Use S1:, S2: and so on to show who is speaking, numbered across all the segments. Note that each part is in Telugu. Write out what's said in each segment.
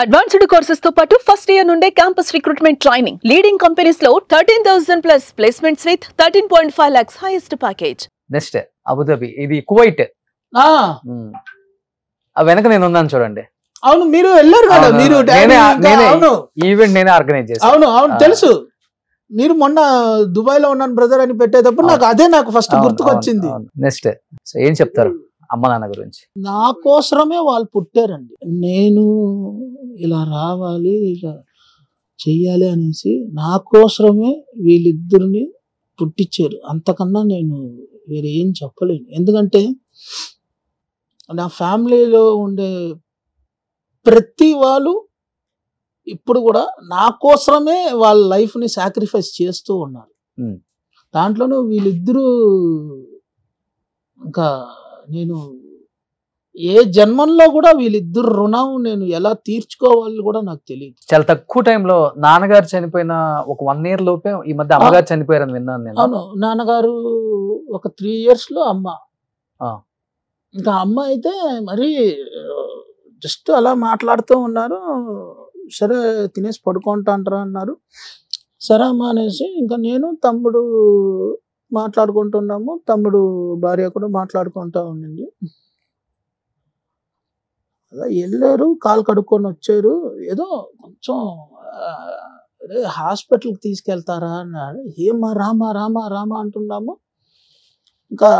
S1: అడ్వాన్స్డ్ కోర్సెస్ తో పాటు ఫస్ట్ ఇయర్ నుండే campus recruitment training leading companies లో 13,000 plus placements with 13.5 lakhs highest package.
S2: Next Abu Dhabi, ఇది కువైట్. వెనక నేను ఉన్నాను చూడండి.
S3: అవును, మీరు వెళ్ళారు కదా, మీరు
S2: ఈవెంట్ నేనే ఆర్గనైజ్ చేశాను.
S3: అవును అవును తెలుసు. మీరు మొన్న దుబాయ్ లో ఉన్నాను బ్రదర్ అని పెట్టేటప్పుడు నాకు ఫస్ట్ గుర్తుకొచ్చింది.
S2: నెక్స్ట్ ఏం చెప్తారు అమ్మ నాన్న గురించి?
S3: నా కోసమే వాళ్ళు పుట్టారండి. నేను ఇలా రావాలి, ఇలా చెయ్యాలి అనేసి నా కోసమే వీళ్ళిద్దరిని పుట్టించారు. అంతకన్నా నేను వేరే ఏం చెప్పలేను. ఎందుకంటే నా ఫ్యామిలీలో ఉండే ప్రతి వాళ్ళు ఇప్పుడు కూడా నా కోసమే వాళ్ళ లైఫ్ని సాక్రిఫైస్ చేస్తూ ఉన్నారు. దాంట్లోనూ వీళ్ళిద్దరూ ఇంకా నేను ఏ జన్మంలో కూడా వీళ్ళిద్దరు రుణం నేను ఎలా తీర్చుకోవాలి కూడా నాకు తెలియదు.
S2: చాలా తక్కువ టైంలో నాన్నగారు చనిపోయిన ఒక 1 year లోపే ఈ మధ్య అమ్మగారు చనిపోయారని విన్నాను నేను.
S3: అవును, నాన్నగారు ఒక 3 years లో అమ్మ. ఇంకా అమ్మ అయితే మరి జస్ట్ అలా మాట్లాడుతూ ఉన్నారు. సరే తినేసి పడుకుంటా అంటారా అన్నారు. సరే అమ్మ అనేసి ఇంకా నేను తమ్ముడు మాట్లాడుకుంటున్నాము. తమ్ముడు భార్య కూడా మాట్లాడుకుంటా ఉండింది. అలా వెళ్ళారు, కాలు కడుక్కొని వచ్చారు. ఏదో కొంచెం హాస్పిటల్కి తీసుకెళ్తారా అన్నాడు. ఏమా రామా రామా రామా అంటున్నాము. ఇంకా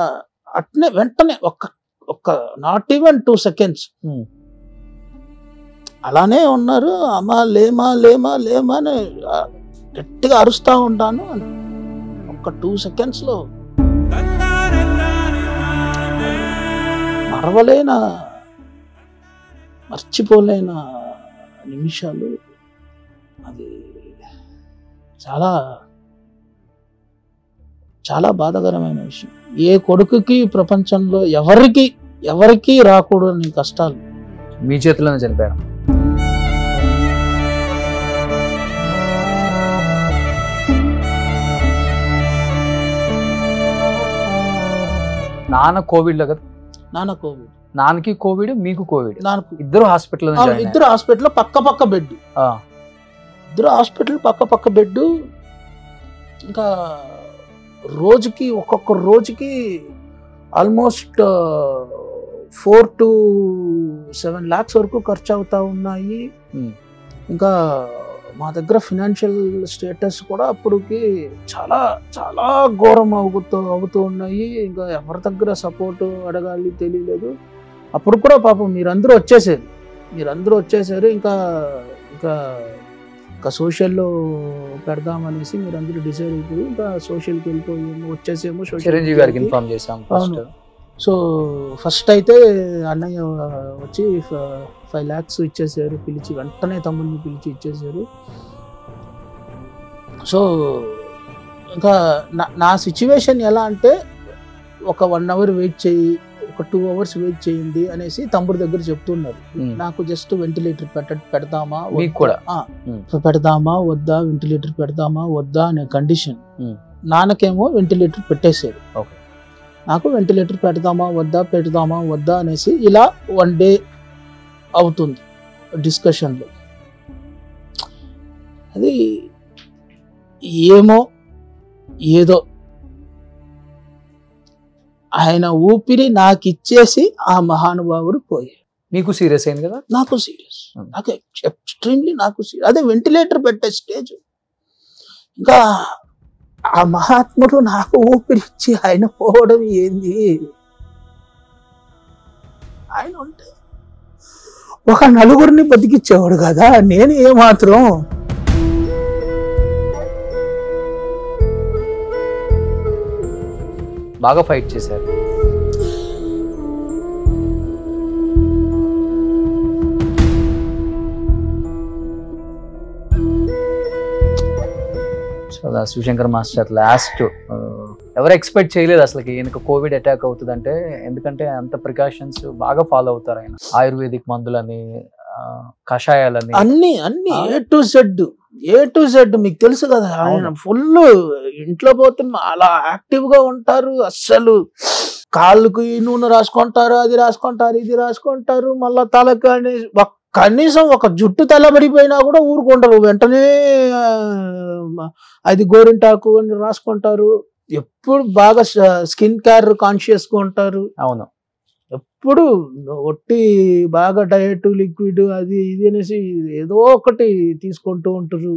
S3: అట్నే వెంటనే ఒక్క నాట్ ఈవెన్ 2 seconds అలానే ఉన్నారు. అమ్మ లేమా లేమా లేమా అని గట్టిగా అరుస్తూ ఉంటాను. ఒక్క 2 seconds లో మర్చిపోలేన నిమిషాలు. అది చాలా చాలా బాధాకరమైన విషయం. ఏ కొడుకుకి ప్రపంచంలో ఎవరికి రాకూడని కష్టాలు
S2: మీ చేతిలోనే చనిపోయారు. నాన్న కోవిడ్ లో కదా?
S3: నాన్న కోవిడ్.
S2: నాన్నకి కోవిడ్, మీకు కోవిడ్.
S3: ఇద్దరు హాస్పిటల్ పక్క బెడ్. ఇద్దరు హాస్పిటల్ పక్క బెడ్. ఇంకా ఒక్కొక్క రోజుకి ఆల్మోస్ట్ 4 to 7 lakhs వరకు ఖర్చు అవుతా ఉన్నాయి. ఇంకా మా దగ్గర ఫినాన్షియల్ స్టేటస్ కూడా అప్పటికి చాలా చాలా ఘోరం అవుతూ ఉన్నాయి. ఇంకా ఎవరి దగ్గర సపోర్ట్ అడగాలి తెలియలేదు. అప్పుడు కూడా పాపం మీరందరూ వచ్చేసారు. ఇంకా సోషల్లో పెడదామనేసి మీరందరూ డిసైడ్ అయిపోయి ఇంకా సోషల్కి వచ్చేసేమో.
S2: చిరంజీవి గారికి ఇన్ఫార్మ్ చేశాం.
S3: సో ఫస్ట్ అయితే అన్నయ్య వచ్చి 5 lakhs ఇచ్చేసారు. వెంటనే తమ్ముడిని పిలిచి ఇచ్చేసారు. సో ఇంకా నా సిచ్యువేషన్ ఎలా అంటే ఒక 1 hour వెయిట్ చేయి, ఒక 2 hours వెయిట్ చేయండి అనేసి తమ్ముడి దగ్గర చెప్తున్నారు. నాకు జస్ట్ వెంటిలేటర్ పెడదామా వద్దా, వెంటిలేటర్ పెడదామా వద్దా అనే కండిషన్. నాన్నకేమో వెంటిలేటర్ పెట్టేశారు. నాకు వెంటిలేటర్ పెడదామా వద్దా అనేసి ఇలా 1 day అవుతుంది డిస్కషన్లో. అది ఏదో ఆయన ఊపిరి నాకు ఇచ్చేసి ఆ మహానుభావుడు పోయాడు.
S2: మీకు సీరియస్ అయింది కదా?
S3: నాకు సీరియస్, నాకు ఎక్స్ట్రీమ్లీ అదే వెంటిలేటర్ పెట్టే స్టేజ్. ఇంకా ఆ మహాత్ముడు నాకు ఊపిరిచ్చి ఆయన పోవడం ఏంది? ఆయన ఉంటే ఒక 4 బతికిచ్చేవాడు కదా. నేను ఏమాత్రం
S2: బాగా ఫైట్ చేశారు. శివశంకర్ మాస్టర్ లాస్ట్ ఎవరు ఎక్స్పెక్ట్ చేయలేదు అసలు ఈయనకు కోవిడ్ అటాక్ అవుతుంది అంటే. ఎందుకంటే అంత ప్రికాషన్స్ బాగా ఫాలో అవుతారు ఆయన. ఆయుర్వేదిక్ మందులని, కషాయాలని,
S3: అన్ని ఏ టు జెడ్ మీకు తెలుసు కదా. ఆయన ఫుల్ ఇంట్లో పోతే అలా యాక్టివ్ గా ఉంటారు. అస్సలు కాళ్ళకు ఈ నూనె రాసుకుంటారు, అది రాసుకుంటారు, ఇది రాసుకుంటారు, మళ్ళా తలకు ఒక్క కనీసం ఒక జుట్టు తెల్లబడిపోయినా కూడా ఊరుకుంటారు, వెంటనే అది గోరింటాకు అని రాసుకుంటారు. ఎప్పుడు బాగా స్కిన్ కేర్ కాన్షియస్గా ఉంటారు.
S2: అవును.
S3: ఎప్పుడు ఒట్టి బాగా డయట్ లిక్విడ్ అది ఇది అనేసి ఏదో ఒకటి తీసుకుంటూ ఉంటారు.